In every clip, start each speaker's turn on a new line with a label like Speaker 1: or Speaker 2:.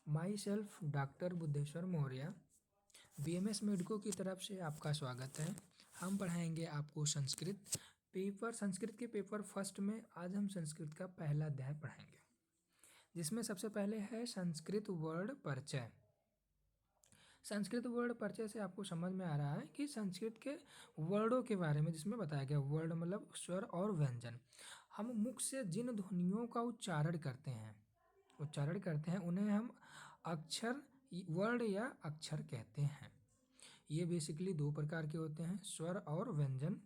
Speaker 1: My self doctor Buddheshwar Maurya, BMS medico की तरफ से आपका स्वागत है। हम पढ़ाएंगे आपको संस्कृत के पेपर फर्स्ट में आज हम संस्कृत का पहला अध्याय पढ़ाएंगे, जिसमें सबसे पहले है संस्कृत वर्ड परिचय। संस्कृत वर्ड परिचय से आपको समझ में आ रहा है कि संस्कृत के वर्डों के बारे में, जिसमें बताया गया वर्ड मतलब स्वर और व्यंजन। हम मुख से जिन ध्वनियों का उच्चारण करते हैं उन्हें हम अक्षर, वर्ड या अक्षर कहते हैं। ये बेसिकली दो प्रकार के होते हैं, स्वर और व्यंजन।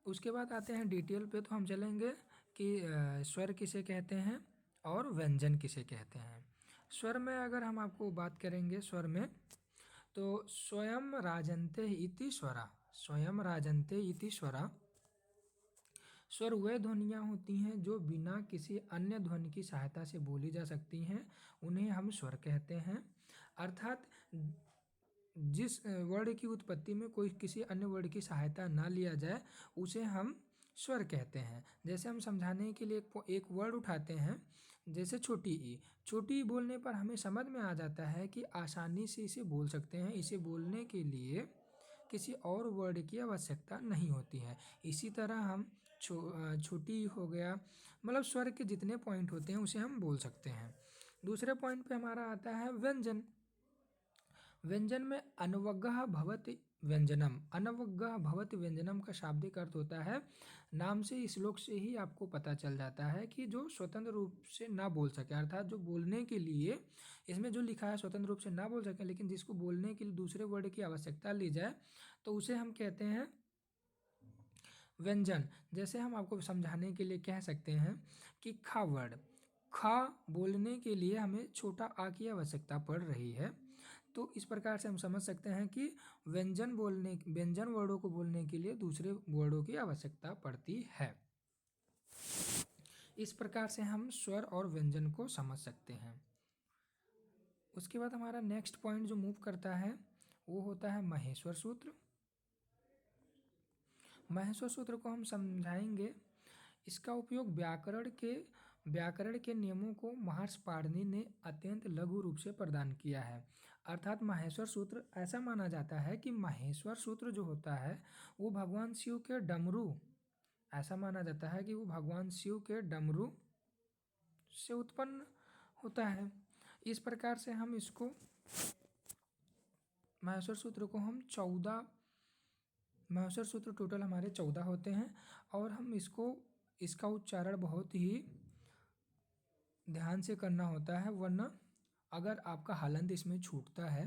Speaker 1: उसके बाद आते हैं डिटेल पे, तो हम चलेंगे कि स्वर किसे कहते हैं और व्यंजन किसे कहते हैं। स्वर में अगर हम आपको बात करेंगे स्वर में, तो स्वयं राजन्ते इति स्वरा, स्वयं राजन्ते इति स्वरा। स्वर वे ध्वनियाँ होती हैं जो बिना किसी अन्य ध्वनि की सहायता से बोली जा सकती हैं, उन्हें हम स्वर कहते हैं। अर्थात जिस वर्ड की उत्पत्ति में कोई किसी अन्य वर्ड की सहायता ना लिया जाए उसे हम स्वर कहते हैं। जैसे हम समझाने के लिए एक वर्ड उठाते हैं, जैसे छोटी ई। छोटी ई बोलने पर हमें समझ में आ जाता है कि आसानी से इसे बोल सकते हैं। इसे बोलने के लिए किसी और वर्ड की आवश्यकता नहीं होती है। इसी तरह हम छोटी हो गया, मतलब स्वर के जितने पॉइंट होते हैं उसे हम बोल सकते हैं। दूसरे पॉइंट पे हमारा आता है व्यंजन। व्यंजन में अनवग्गः भवति व्यंजनम, अनवग्गः भवति व्यंजनम का शाब्दिक अर्थ होता है, नाम से श्लोक से ही आपको पता चल जाता है कि जो स्वतंत्र रूप से ना बोल सके, अर्थात जो बोलने के लिए इसमें जो लिखा है स्वतंत्र रूप से ना बोल सके, लेकिन जिसको बोलने के लिए दूसरे वर्ड की आवश्यकता ली जाए तो उसे हम कहते हैं व्यंजन। जैसे हम आपको समझाने के लिए कह सकते हैं कि खा वर्ड, खा बोलने के लिए हमें छोटा आ की आवश्यकता पड़ रही है। तो इस प्रकार से हम समझ सकते हैं कि व्यंजन वर्डों को बोलने के लिए दूसरे वर्डों की आवश्यकता पड़ती है। इस प्रकार से हम स्वर और व्यंजन को समझ सकते हैं। उसके बाद हमारा नेक्स्ट पॉइंट जो मूव करता है वो होता है महेश्वर सूत्र। महेश्वर सूत्र को हम समझाएंगे। इसका उपयोग व्याकरण के नियमों को महर्षि पाणिनि ने अत्यंत लघु रूप से प्रदान किया है। अर्थात महेश्वर सूत्र ऐसा माना जाता है कि महेश्वर सूत्र जो होता है वो भगवान शिव के डमरू, ऐसा माना जाता है कि वो भगवान शिव के डमरू से उत्पन्न होता है। इस प्रकार से हम इसको महेश्वर सूत्र को हम 14 महेश्वर सूत्र टोटल हमारे 14 होते हैं, और हम इसका उच्चारण बहुत ही ध्यान से करना होता है, वरना अगर आपका हलंत इसमें छूटता है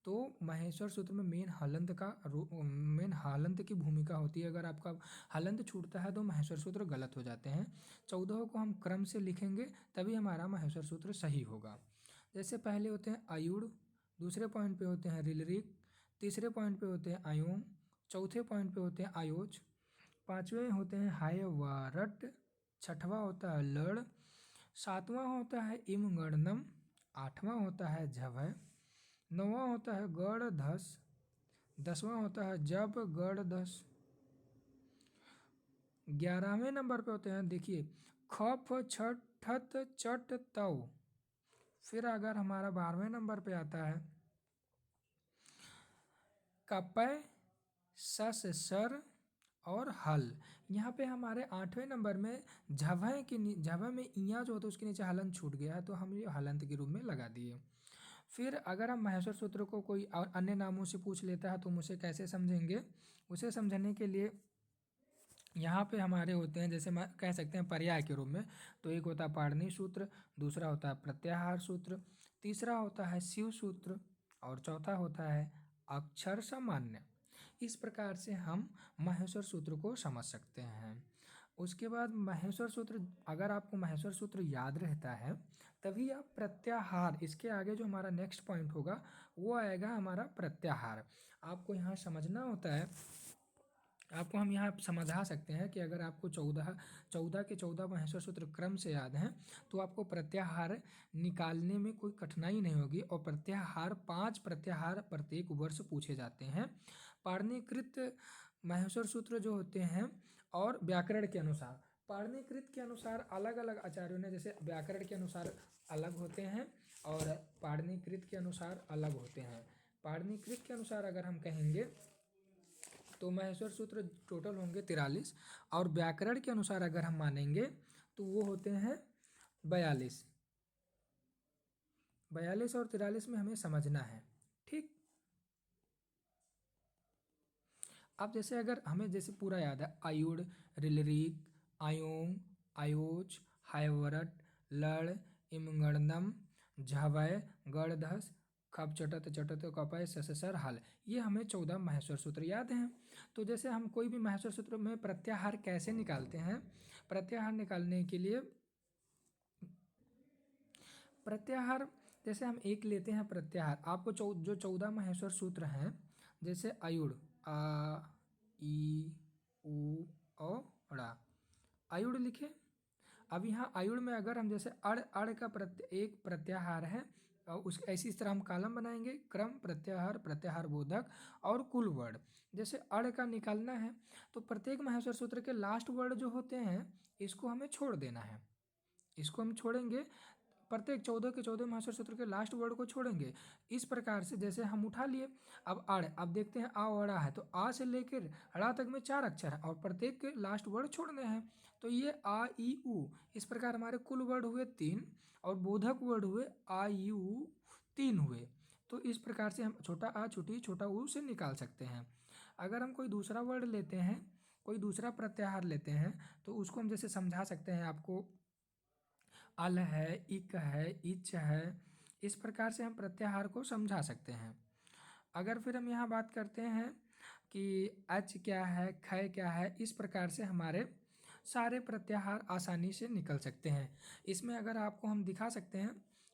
Speaker 1: तो महेश्वर सूत्र में मेन हलंत की भूमिका होती है। अगर आपका हलंत छूटता है तो महेश्वर सूत्र गलत हो जाते हैं। 14 को हम क्रम से लिखेंगे तभी हमारा महेश्वर सूत्र सही होगा। जैसे पहले होते हैं आयुड़, दूसरे पॉइंट पे होते हैं रिलरिक, तीसरे पॉइंट पे होते हैं आयोम, चौथे पॉइंट पे होते हैं आयोच, पाँचवें होते हैं हाय व रट, छठवां होता है लड़, सातवां होता है इम गणनम, आठवां होता है झवय, नौवां होता है गढ़ धस, 10वां होता है जब गढ़ धस। 11वें नंबर पे होते हैं, देखिए खफ छठ ठत चट तव। फिर अगर हमारा 12वें नंबर पे आता है कपय सस सर और हल। यहाँ पे हमारे 8वें नंबर में झभय में इया जो होता है उसके नीचे हलंत छूट गया है, तो हम ये हलंत के रूप में लगा दिए। फिर अगर हम महेश्वर सूत्र को कोई अन्य नामों से पूछ लेता है तो हम उसे कैसे समझेंगे। उसे समझने के लिए यहाँ पे हमारे होते हैं, जैसे कह सकते हैं पर्याय के रूप में, तो एक होता है पाणिनि सूत्र, दूसरा होता है प्रत्याहार सूत्र, तीसरा होता है शिव सूत्र, और चौथा होता है अक्षर सामान्य। इस प्रकार से हम महेश्वर सूत्र को समझ सकते हैं। उसके बाद महेश्वर सूत्र, अगर आपको महेश्वर सूत्र याद रहता है तभी आप प्रत्याहार, इसके आगे जो हमारा नेक्स्ट पॉइंट होगा वो आएगा हमारा प्रत्याहार। आपको यहाँ समझना होता है, आपको हम यहाँ समझा सकते हैं कि अगर आपको 14 के 14 महेश्वर सूत्र क्रम से याद हैं तो आपको प्रत्याहार निकालने में कोई कठिनाई नहीं होगी। और 5 प्रत्याहार प्रत्येक वर्ष पूछे जाते हैं। पाणिनिकृत महेश्वर सूत्र जो होते हैं और व्याकरण के अनुसार पाणिनिकृत के अनुसार अलग अलग आचार्यों ने, जैसे व्याकरण के अनुसार अलग होते हैं और पाणिनिकृत के अनुसार अलग होते हैं। पाणिनिकृत के अनुसार अगर हम कहेंगे तो माहेश्वर सूत्र टोटल होंगे 43, और व्याकरण के अनुसार अगर हम मानेंगे तो वो होते हैं 42। 42 और 43 में हमें समझना है, ठीक। अब जैसे अगर हमें जैसे पूरा याद है, आयुड़, रिलरिक, आयोंग, आयोच, हायवरट, लड़, इमगणनम, झवय, गणधस, खप चटत चटत कपय सससर हल, ये हमें 14 माहेश्वर सूत्र याद हैं। तो जैसे हम कोई भी माहेश्वर सूत्र में प्रत्याहार कैसे निकालते हैं, प्रत्याहार निकालने के लिए प्रत्याहार, जैसे हम एक लेते हैं प्रत्याहार, आपको जो 14 माहेश्वर सूत्र हैं, जैसे आयुड़, आ ई उ औ ड़ा, आयुड़ लिखे। अब यहाँ आयुड़ में अगर हम जैसे अड़, अड़ का एक प्रत्याहार है, और उस ऐसी तरह हम कॉलम बनाएंगे, क्रम, प्रत्याहार, प्रत्याहार बोधक और कुल वर्ड। जैसे अड़ का निकालना है तो प्रत्येक माहेश्वर सूत्र के लास्ट वर्ड जो होते हैं इसको हमें छोड़ देना है, इसको हम छोड़ेंगे, प्रत्येक 14 के 14 माहेश्वर सूत्र के लास्ट वर्ड को छोड़ेंगे। इस प्रकार से जैसे हम उठा लिए, अब अड़, अब देखते हैं आ अड़ा है, तो आ से लेकर अड़ा तक में 4 अक्षर है और प्रत्येक के लास्ट वर्ड छोड़ने हैं, तो ये आ ई उ, इस प्रकार हमारे कुल वर्ड हुए 3 और बोधक वर्ड हुए आ ई उ 3 हुए। तो इस प्रकार से हम छोटा आ छोटी छोटा ऊ से निकाल सकते हैं। अगर हम कोई दूसरा वर्ड लेते हैं, कोई दूसरा प्रत्याहार लेते हैं, तो उसको हम जैसे समझा सकते हैं आपको, अल है, इक है, इच है, इस प्रकार से हम प्रत्याहार को समझा सकते हैं। अगर फिर हम यहाँ बात करते हैं कि अच क्या है, खय क्या है, इस प्रकार से हमारे सारे प्रत्याहार आसानी से निकल सकते हैं। इसमें अगर आपको हम दिखा सकते हैं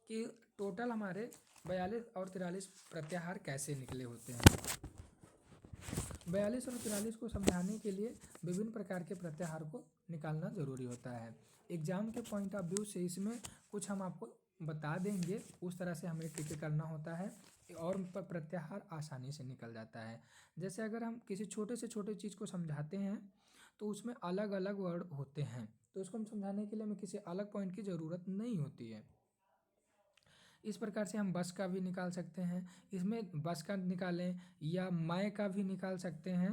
Speaker 1: कि टोटल हमारे 42 और 43 प्रत्याहार कैसे निकले होते हैं। 42 और 43 को समझाने के लिए विभिन्न प्रकार के प्रत्याहार को निकालना ज़रूरी होता है। एग्जाम के पॉइंट ऑफ व्यू से इसमें कुछ हम आपको बता देंगे, उस तरह से हमें टिक करना होता है और प्रत्याहार आसानी से निकल जाता है। जैसे अगर हम किसी छोटे से छोटे चीज़ को समझाते हैं तो उसमें अलग अलग वर्ड होते हैं, तो उसको हम समझाने के लिए हमें किसी अलग पॉइंट की ज़रूरत नहीं होती है। इस प्रकार से हम बस का भी निकाल सकते हैं, इसमें बस का निकालें या मैं का भी निकाल सकते हैं।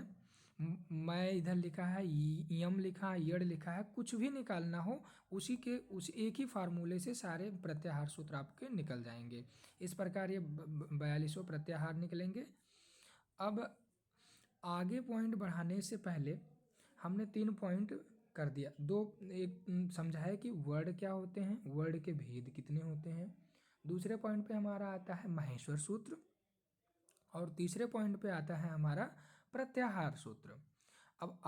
Speaker 1: मैं इधर लिखा है, यम लिखा है, यड़ लिखा है, कुछ भी निकालना हो उस एक ही फार्मूले से सारे प्रत्याहार सूत्र आपके निकल जाएंगे। इस प्रकार ये 42 प्रत्याहार निकलेंगे। अब आगे पॉइंट बढ़ाने से पहले हमने 3 पॉइंट कर दिया, एक समझा है कि वर्ड क्या होते हैं, वर्ड के भेद कितने होते हैं। दूसरे पॉइंट पे हमारा आता है माहेश्वर सूत्र और तीसरे पॉइंट पे आता है हमारा प्रत्याहार सूत्र। अब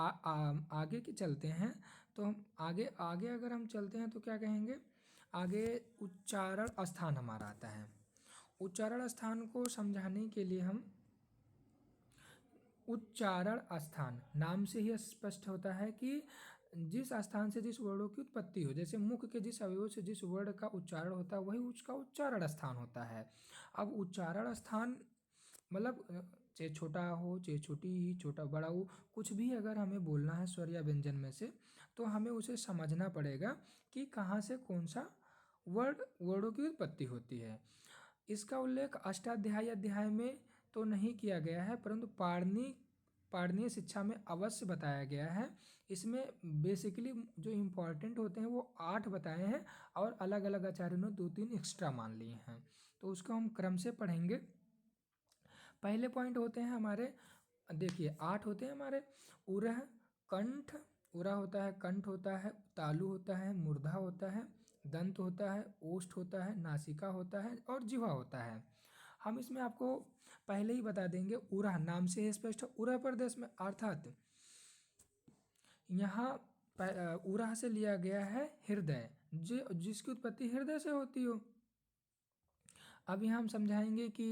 Speaker 1: आगे की चलते हैं, तो हम आगे अगर हम चलते हैं तो क्या कहेंगे, आगे उच्चारण स्थान हमारा आता है। उच्चारण स्थान को समझाने के लिए हम उच्चारण स्थान नाम से ही स्पष्ट होता है कि जिस स्थान से जिस वर्णों की उत्पत्ति हो, जैसे मुख के जिस अवयव से जिस वर्ण का उच्चारण होता है वही उसका उच्चारण स्थान होता है। अब उच्चारण स्थान मतलब चाहे छोटा हो चाहे छोटी छोटा बड़ा हो, कुछ भी अगर हमें बोलना है स्वर या व्यंजन में से, तो हमें उसे समझना पड़ेगा कि कहाँ से कौन सा वर्णों की उत्पत्ति होती है। इसका उल्लेख अष्टाध्यायी अध्याय में तो नहीं किया गया है, परंतु पाणिनीय शिक्षा में अवश्य बताया गया है। इसमें बेसिकली जो इम्पोर्टेंट होते हैं वो 8 बताए हैं और अलग अलग आचार्यों ने 2-3 एक्स्ट्रा मान लिए हैं, तो उसको हम क्रम से पढ़ेंगे। पहले पॉइंट होते हैं हमारे, देखिए 8 होते हैं हमारे, उरह, कंठ, उरा होता है, कंठ होता है, तालु होता है, मूर्धा होता है, दंत होता है, ओष्ठ होता है, नासिका होता है और जिह्वा होता है। हम इसमें आपको पहले ही बता देंगे, उरा नाम से ही स्पष्ट, उरा प्रदेश में अर्थात यहाँ उरा से लिया गया है हृदय, जिसकी उत्पत्ति हृदय से होती हो। अब यहाँ हम समझाएंगे कि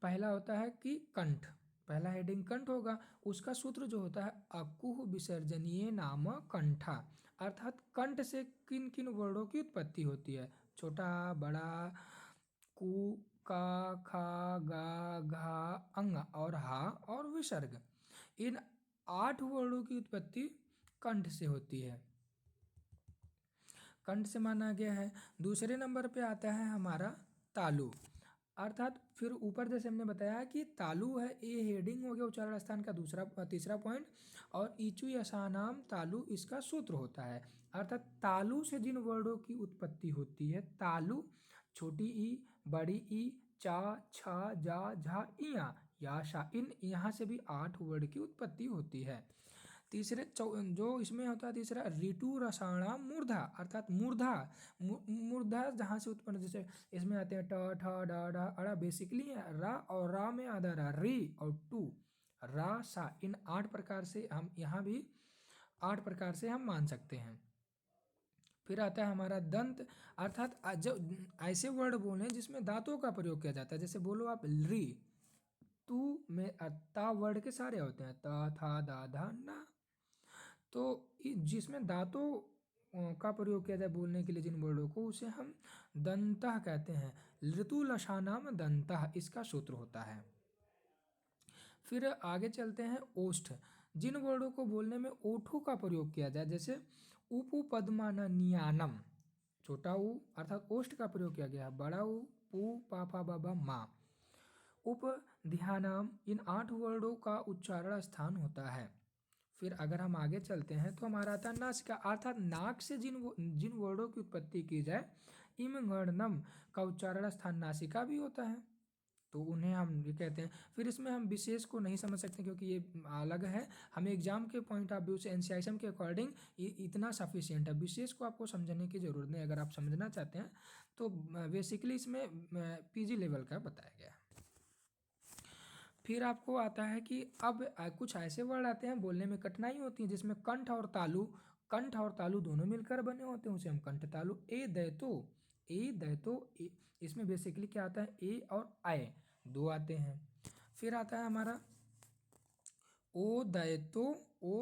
Speaker 1: पहला होता है कि कंठ, पहला हेडिंग कंठ होगा, उसका सूत्र जो होता है अकुह विसर्जनीय नाम कंठा, अर्थात कंठ से किन किन वर्णों की उत्पत्ति होती है, छोटा बड़ा, कु का खा गा घा अंग और हा और विसर्ग, इन 8 वर्णों की उत्पत्ति कंठ से होती है। कंठ से माना गया है। दूसरे नंबर पे आता है हमारा तालु, अर्थात फिर ऊपर जैसे हमने बताया कि तालु है, ये हेडिंग हो गया उच्चारण स्थान का तीसरा पॉइंट, और ईचु यशानाम तालु इसका सूत्र होता है। अर्थात तालु से जिन वर्डों की उत्पत्ति होती है, तालु, छोटी ई, बड़ी ई, चा, छा, जा, झा, इया, या, शा, इन, यहाँ से भी 8 वर्ड की उत्पत्ति होती है। तीसरे जो इसमें होता है तीसरा, ऋतु रसाणाम मूर्धा, अर्थात मूर्धा, मूर्धा जहाँ से उत्पन्न, जैसे इसमें आते हैं ट, ठ, ड, ढ, अड़ा, बेसिकली रा और रा में आधा रा, री और टू, रा, सा, इन 8 प्रकार से हम यहाँ भी 8 प्रकार से हम मान सकते हैं। फिर आता है हमारा दंत, अर्थात जब ऐसे वर्ड बोलें जिसमें दांतों का प्रयोग किया जाता है, जैसे बोलो आप री, तू में ता वर्ड के सारे होते हैं, ता, था, दा, धा, ना, तो जिसमें दांतों का प्रयोग किया जाए बोलने के लिए जिन वर्डों को, उसे हम दंतः कहते हैं। ऋतु लशानाम दंतः इसका सूत्र होता है। फिर आगे चलते हैं ओष्ठ, जिन वर्डों को बोलने में ओठों का प्रयोग किया जाए, जैसे उपु पद्माननियानम, छोटा ऊ अर्थात ओष्ठ का प्रयोग किया गया है, बड़ा ऊ, पू, पापा, बाबा, माँ, उप ध्यानम, इन 8 वर्डों का उच्चारण स्थान होता है। फिर अगर हम आगे चलते हैं तो हमारा आता है नासिका, अर्थात नाक से जिन वर्डों की उत्पत्ति की जाए, इम गणनम का उच्चारण स्थान नासिका भी होता है, तो उन्हें हम ये कहते हैं। फिर इसमें हम विशेष को नहीं समझ सकते क्योंकि ये अलग है, हमें एग्जाम के पॉइंट ऑफ व्यू से एनसीआईएम के अकॉर्डिंग ये इतना सफिशियंट है, विशेष को आपको समझने की ज़रूरत नहीं। अगर आप समझना चाहते हैं तो बेसिकली इसमें पीजी लेवल का बताया गया है। फिर आपको आता है कि अब कुछ ऐसे वर्ड आते हैं बोलने में कठिनाई होती है, जिसमें कंठ और तालु दोनों मिलकर बने होते हैं, उसे हम कंठ तालु। ए दैतो इसमें बेसिकली क्या आता है, ए और आय 2 आते हैं। फिर आता है हमारा ओ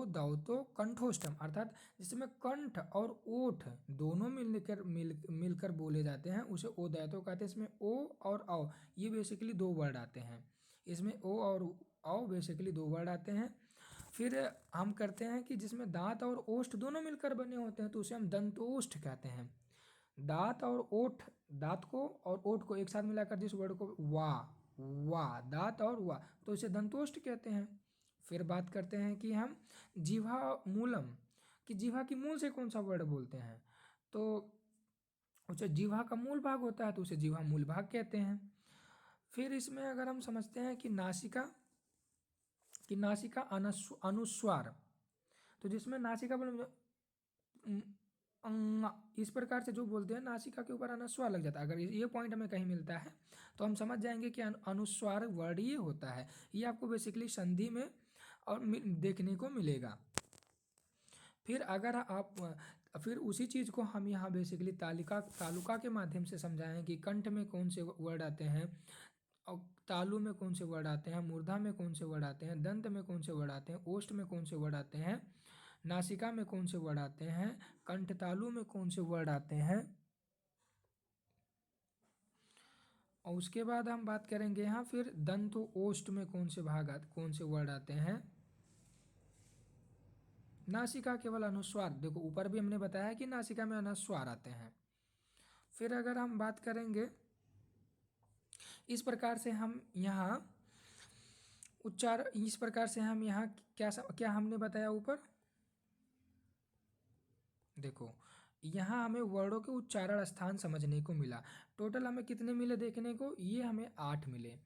Speaker 1: दौतो कंठोष्टम, अर्थात जिसमें कंठ और ओठ दोनों मिलकर बोले जाते हैं, उसे ओ दैतो कहते हैं। इसमें ओ और औ ये बेसिकली 2 वर्ड आते हैं, इसमें ओ और औ बेसिकली 2 वर्ड आते हैं। फिर हम करते हैं कि जिसमें दांत और ओष्ठ दोनों मिलकर बने होते हैं, तो उसे हम दंतोष्ठ कहते हैं। दांत और ओठ, दांत को और ओठ को एक साथ मिलाकर जिस वर्ड को वाह, दांत और वाह, तो इसे दंतोष्ठ कहते हैं। फिर बात करते हैं कि हम जिह्वा मूलम, कि जिह्वा की मूल से कौन सा वर्ड बोलते हैं, तो उसे जिह्वा का मूल भाग होता है, तो उसे जिह्वा मूल भाग कहते हैं। फिर इसमें अगर हम समझते हैं कि नासिका अनुस्वार, तो जिसमें नासिका इस प्रकार से जो बोलते हैं नासिका के ऊपर अनुस्वार लग जाता है। अगर ये पॉइंट हमें कहीं मिलता है तो हम समझ जाएंगे कि अनुस्वार वर्ड ये होता है। ये आपको बेसिकली संधि में और देखने को मिलेगा। फिर अगर आप फिर उसी चीज़ को हम यहाँ बेसिकली तालुका के माध्यम से समझाएं कि कंठ में कौन से वर्ड आते हैं, और तालु में कौन से वर्ड आते हैं, मूर्धा में कौन से वर्ड आते हैं, दंत में कौन से वर्ड आते हैं, ओष्ठ में कौन से वर्ड आते हैं, नासिका में कौन से वर्ड आते हैं, कंठ तालु में कौन से वर्ड आते हैं, और उसके बाद हम बात करेंगे यहाँ फिर दंत ओष्ठ में कौन से वर्ड आते हैं। नासिका केवल अनुस्वार, देखो ऊपर भी हमने बताया कि नासिका में अनुस्वार आते हैं। फिर अगर हम बात करेंगे इस प्रकार से हम यहाँ क्या हमने बताया ऊपर, देखो यहाँ हमें वर्डों के उच्चारण स्थान समझने को मिला। टोटल हमें कितने मिले देखने को, ये हमें 8 मिले।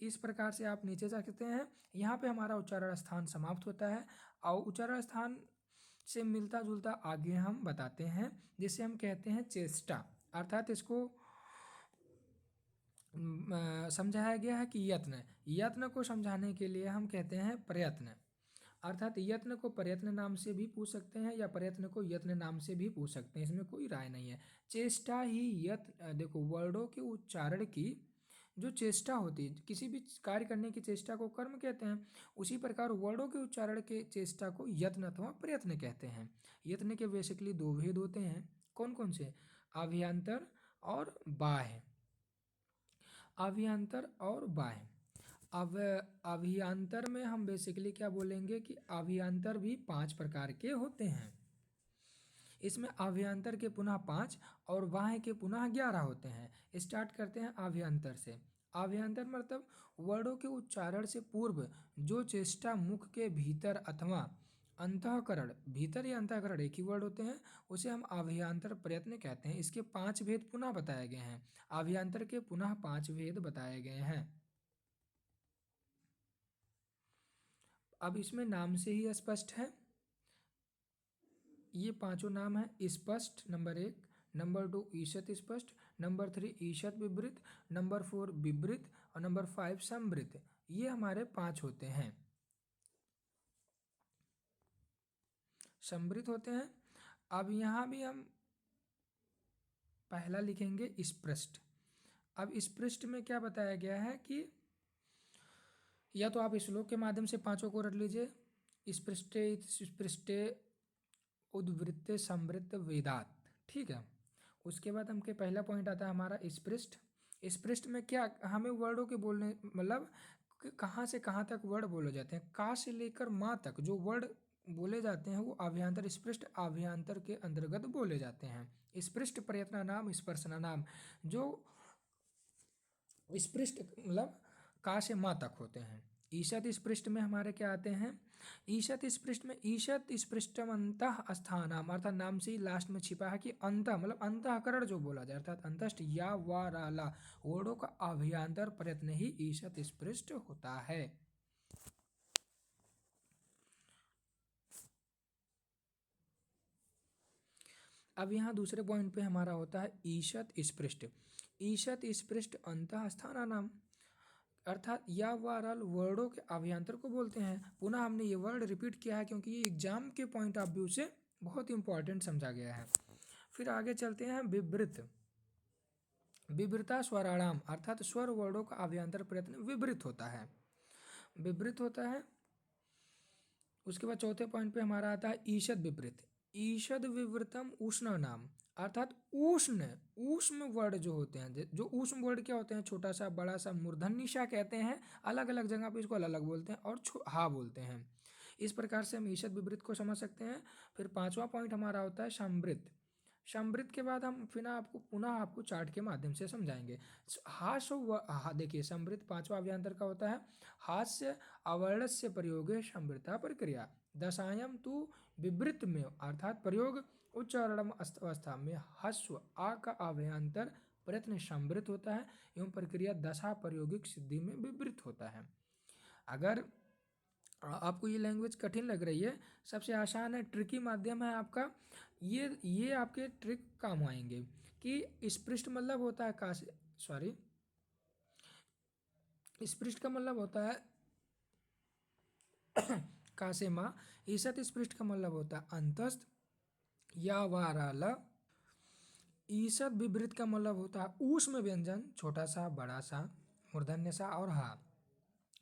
Speaker 1: इस प्रकार से आप नीचे जा सकते हैं, यहाँ पे हमारा उच्चारण स्थान समाप्त होता है, और उच्चारण स्थान से मिलता जुलता आगे हम बताते हैं, जिसे हम कहते हैं चेष्टा, अर्थात इसको समझाया गया है कि यत्न को समझाने के लिए हम कहते हैं प्रयत्न, अर्थात यत्न को प्रयत्न नाम से भी पूछ सकते हैं या प्रयत्न को यत्न नाम से भी पूछ सकते हैं, इसमें कोई राय नहीं है। चेष्टा ही यत्न, देखो वर्डों के उच्चारण की जो चेष्टा होती है, किसी भी कार्य करने की चेष्टा को कर्म कहते हैं, उसी प्रकार वर्डों के उच्चारण के चेष्टा को यत्न अथवा प्रयत्न कहते हैं। यत्न के बेसिकली 2 भेद होते हैं, कौन कौन से, आभ्यंतर और बाह्य। आभ्यंतर और बाह्य, अब अभियांतर में हम बेसिकली क्या बोलेंगे कि अभियांतर भी 5 प्रकार के होते हैं। इसमें आभ्यंतर के पुनः 5 और बाह्य के पुनः 11 होते हैं। स्टार्ट करते हैं आभ्यंतर से। आभ्यंतर मतलब वर्णों के उच्चारण से पूर्व जो चेष्टा मुख के भीतर अथवा अंतःकरण, भीतर या अंतःकरण एक ही वर्ड होते हैं, उसे हम आभ्यंतर प्रयत्न कहते हैं। इसके 5 भेद पुनः बताए गए हैं। आभ्यंतर के पुनः 5 भेद बताए गए हैं। अब इसमें नाम से ही स्पष्ट है। ये पांचों नाम है स्पष्ट, नंबर 1, नंबर 2 ईशत स्पष्ट, नंबर 3 ईशत विवृत, नंबर 4 विवृत और नंबर 5 संवृत। ये हमारे 5 होते हैं, संवृत होते हैं। अब यहाँ भी हम पहला लिखेंगे स्पृष्ट। अब स्पृष्ट में क्या बताया गया है कि या तो आप श्लोक के माध्यम से पांचों को रट लीजिए। स्पृष्टे स्पृष्टे उद्वृत्ते संवृत्त वेदात, ठीक है। उसके बाद हमके पहला पॉइंट आता है हमारा स्पृष्ट। स्पृष्ट में क्या हमें वर्डों के बोलने मतलब कहाँ से कहाँ तक वर्ड बोले जाते हैं, का से लेकर माँ तक जो वर्ड बोले जाते हैं वो आभ्यंतर स्पृष्ट आभ्यंतर के अंतर्गत बोले जाते हैं। स्पृष्ट प्रयत्न नाम स्पर्शना नाम जो स्पृष्ट मतलब का से माँ तक होते हैं। ईशत स्पृष्ट में हमारे क्या आते हैं, ईशत स्पृष्ट में ईशत स्पृष्टम अंतः स्थानाम, अर्थात नाम से ही लास्ट में छिपा है कि अंतः मतलब अंतःकरण जो बोला जाए, अर्थात अंतस्ट या वा रा ला वर्डों का आभ्यंतर प्रयत्न ही ईशत स्पृष्ट होता है। अब यहाँ दूसरे पॉइंट पे हमारा होता है ईशत स्पृष्ट। ईशत स्पृष्ट अंतः स्थाना नाम, अर्थात या वारल वर्डों के अभ्यंतर को बोलते हैं। पुनः हमने ये वर्ड रिपीट किया है क्योंकि ये एग्जाम के पॉइंट ऑफ व्यू से बहुत इंपॉर्टेंट समझा गया है। फिर आगे चलते हैं विवृत। विवृता स्वराणाम, अर्थात स्वर वर्डों का अभ्यंतर प्रयत्न विवृत होता है, विवृत होता है। उसके बाद चौथे पॉइंट पे हमारा आता है ईषद विवृत। ईषद विवृतम उष्ण नाम, अर्थात उष्ण उष्म वर्ड जो होते हैं, जो उष्म वर्ड क्या होते हैं, छोटा सा बड़ा सा मूर्धन्य सा कहते हैं, अलग अलग जगह पे इसको अलग अलग बोलते हैं और हा बोलते हैं। इस प्रकार से हम ईषद विवृत को समझ सकते हैं। फिर पांचवा पॉइंट हमारा होता है समृद्ध। समृद्ध के बाद हम पुनः आपको चार्ट के माध्यम से समझाएंगे। हास्य देखिए समृद्ध पांचवा अभ्यंतर का होता है हास्य अवर्णस्य प्रयोगे समृद्धा प्रक्रिया। दशायाम तु विवृत में, अर्थात प्रयोग उच्चारण अवस्था में हस्व आ का अभ्यंतर प्रयत्न समृद्ध होता है एवं प्रक्रिया दशा प्रयोगिक सिद्धि में विवृत होता है। अगर आपको ये लैंग्वेज कठिन लग रही है, सबसे आसान है, ट्रिकी माध्यम है आपका, ये आपके ट्रिक काम आएंगे कि स्पृष्ट मतलब होता है स्पृष्ट का मतलब होता है का से माँ। ईशत स्पृष्ट का मतलब होता है अंतस्थ या वाराला। ईशत विवृत का मतलब होता है ऊष्म व्यंजन, छोटा सा बड़ा सा मूर्धन्य सा और हा।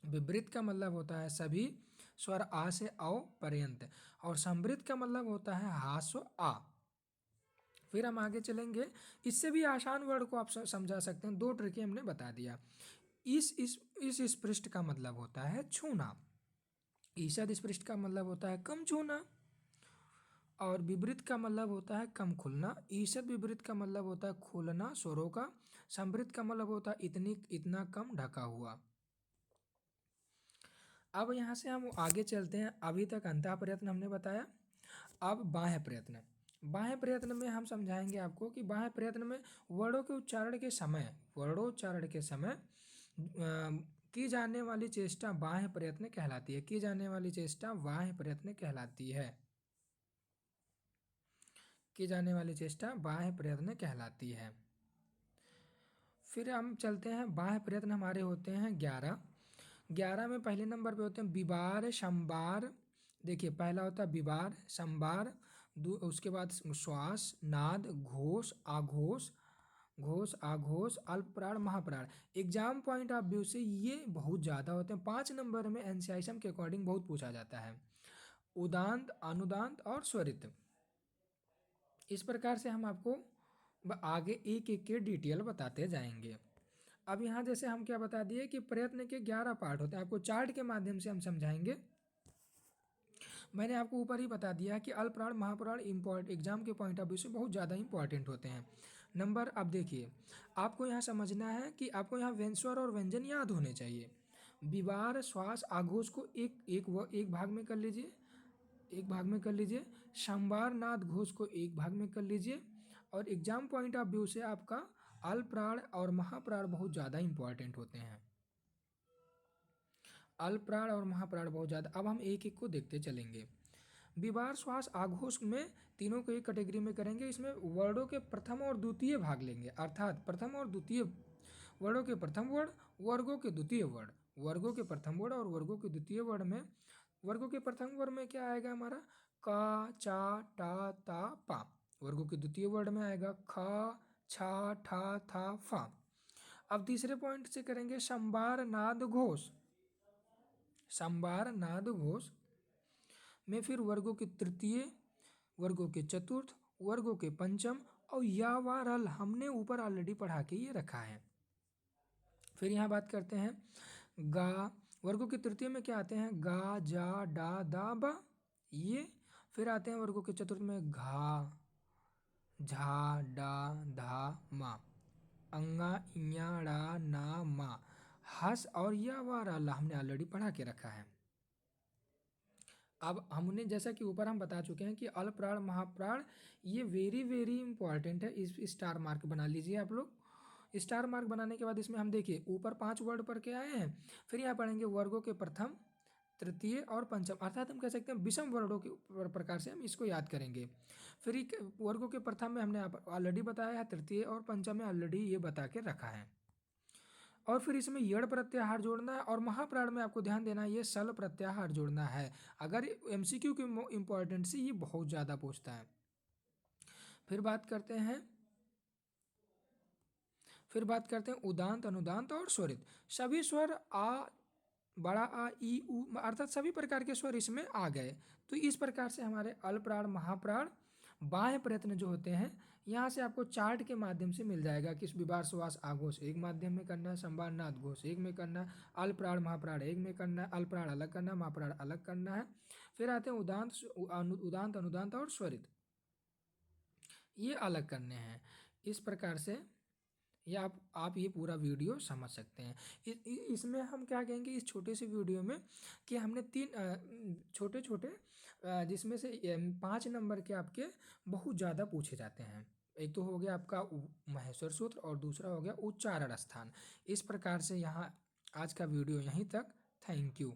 Speaker 1: विवृत का मतलब होता है सभी स्वर आ से औ पर्यंत, और समृद्ध का मतलब होता है हास्व आ। फिर हम आगे चलेंगे, इससे भी आसान वर्ड को आप समझा सकते हैं। दो ट्रिक हमने बता दिया। इस स्पृष्ट का मतलब होता है छूना, ईशद स्पृष्ट का मतलब होता है कम छूना, और विवृत का मतलब होता है कम खुलना। ईशद विवृत का मतलब होता है खोलना स्वरों का। समृद्ध का मतलब होता है इतना कम ढका हुआ। अब यहाँ से हम आगे चलते हैं। अभी तक अंतः प्रयत्न हमने बताया, अब बाह्य प्रयत्न। बाह्य प्रयत्न में हम समझाएंगे आपको कि बाह्य प्रयत्न में वर्णों के उच्चारण के समय, वर्णोच्चारण के समय की जाने वाली चेष्टा बाह्य प्रयत्न कहलाती है। की जाने वाली चेष्टा बाह्य प्रयत्न कहलाती है। की जाने वाली चेष्टा बाह्य प्रयत्न कहलाती है। फिर हम चलते हैं, बाह्य प्रयत्न हमारे होते हैं 11। 11 में पहले नंबर पे होते हैं विवार संवार। देखिए पहला होता है विवार संवार, उसके बाद श्वास नाद घोष आघोष, घोष आघोष अल्पप्राण महाप्राण। एग्जाम पॉइंट ऑफ व्यू से ये बहुत ज़्यादा होते हैं। 5 नंबर में एनसीआईएम के अकॉर्डिंग बहुत पूछा जाता है। उदांत अनुदांत और स्वरित। इस प्रकार से हम आपको आगे एक एक के डिटेल बताते जाएंगे। अब यहाँ जैसे हम क्या बता दिए कि प्रयत्न के 11 पार्ट होते हैं, आपको चार्ट के माध्यम से हम समझाएंगे। मैंने आपको ऊपर ही बता दिया कि अल्पप्राण महाप्राण एग्जाम के पॉइंट ऑफ व्यू से बहुत ज़्यादा इंपॉर्टेंट होते हैं। नंबर अब देखिए, आपको यहाँ समझना है कि आपको यहाँ स्वर और व्यंजन याद होने चाहिए। विवार श्वास आघोष को एक भाग में कर लीजिए, एक भाग में कर लीजिए। संवार नाद घोष को एक भाग में कर लीजिए। और एग्जाम पॉइंट ऑफ व्यू से आपका अल्पप्राण और महाप्राण बहुत ज़्यादा इंपॉर्टेंट होते हैं। अल्पप्राण और महाप्राण बहुत ज़्यादा। अब हम एक एक को देखते चलेंगे। विवार श्वास आघोष में तीनों को एक कैटेगरी में करेंगे। इसमें वर्णों के प्रथम और द्वितीय भाग लेंगे, अर्थात प्रथम और द्वितीय वर्णों के प्रथम वर्ण, वर्गों के द्वितीय वर्ण। वर्गों के प्रथम वर्ण और वर्गों के द्वितीय वर्ण में, वर्गों के प्रथम वर्ण में क्या आएगा हमारा, का चा टा ता पा। वर्गों के द्वितीय वर्ण में आएगा ख छा ठा था फा। अब तीसरे पॉइंट से करेंगे संवार नाद घोष। संवार नाद घोष में फिर वर्गों के तृतीय, वर्गों के चतुर्थ, वर्गों के पंचम और या वा रल हमने ऊपर ऑलरेडी पढ़ा के ये रखा है। फिर यहाँ बात करते हैं गा। वर्गों के तृतीय में क्या आते हैं, गा जा डा दा बा ये। फिर आते हैं वर्गों के चतुर्थ में घा झा डा धा मा, अंगा इया डा ना मा, हस और या वा रल हमने ऑलरेडी पढ़ा के रखा है। अब हमने जैसा कि ऊपर हम बता चुके हैं कि अल्पप्राण महाप्राण ये वेरी वेरी इंपॉर्टेंट है। इस स्टार मार्क बना लीजिए आप लोग। स्टार मार्क बनाने के बाद इसमें हम देखिए ऊपर 5 वर्ड पढ़ के आए हैं। फिर यहाँ पढ़ेंगे वर्गों के प्रथम, तृतीय और पंचम, अर्थात हम कह सकते हैं विषम वर्णों के प्रकार से हम इसको याद करेंगे। फिर वर्गों के प्रथम में हमने ऑलरेडी बताया है, तृतीय और पंचम में ऑलरेडी ये बता के रखा है। और फिर इसमें यड़ प्रत्याहार जोड़ना है। और महाप्राण में आपको ध्यान देना है ये सल प्रत्याहार जोड़ना है। अगर एमसीक्यू की इंपॉर्टेंट से ये बहुत ज़्यादा पूछता है। फिर बात करते हैं उदांत अनुदांत और स्वरित। सभी स्वर आ, बड़ा आ, ई, उ अर्थात सभी प्रकार के स्वर इसमें आ गए। तो इस प्रकार से हमारे अल्पप्राण महाप्राण बाह्य प्रयत्न जो होते हैं यहाँ से आपको चार्ट के माध्यम से मिल जाएगा कि विवार श्वास आघोष एक माध्यम में करना है, संवार नाद घोष एक में करना है, अल्पप्राण महाप्राण एक में करना है, अल्पप्राण अलग करना है, महाप्राण अलग करना है। फिर आते हैं उदांत अनुदांत और स्वरित, ये अलग करने हैं। इस प्रकार से ये आप ये पूरा वीडियो समझ सकते हैं। इसमें हम क्या कहेंगे इस छोटे से वीडियो में कि हमने 3 छोटे छोटे जिसमें से 5 नंबर के आपके बहुत ज़्यादा पूछे जाते हैं। एक तो हो गया आपका महेश्वर सूत्र और दूसरा हो गया उच्चारण स्थान। इस प्रकार से यहाँ आज का वीडियो यहीं तक। Thank you.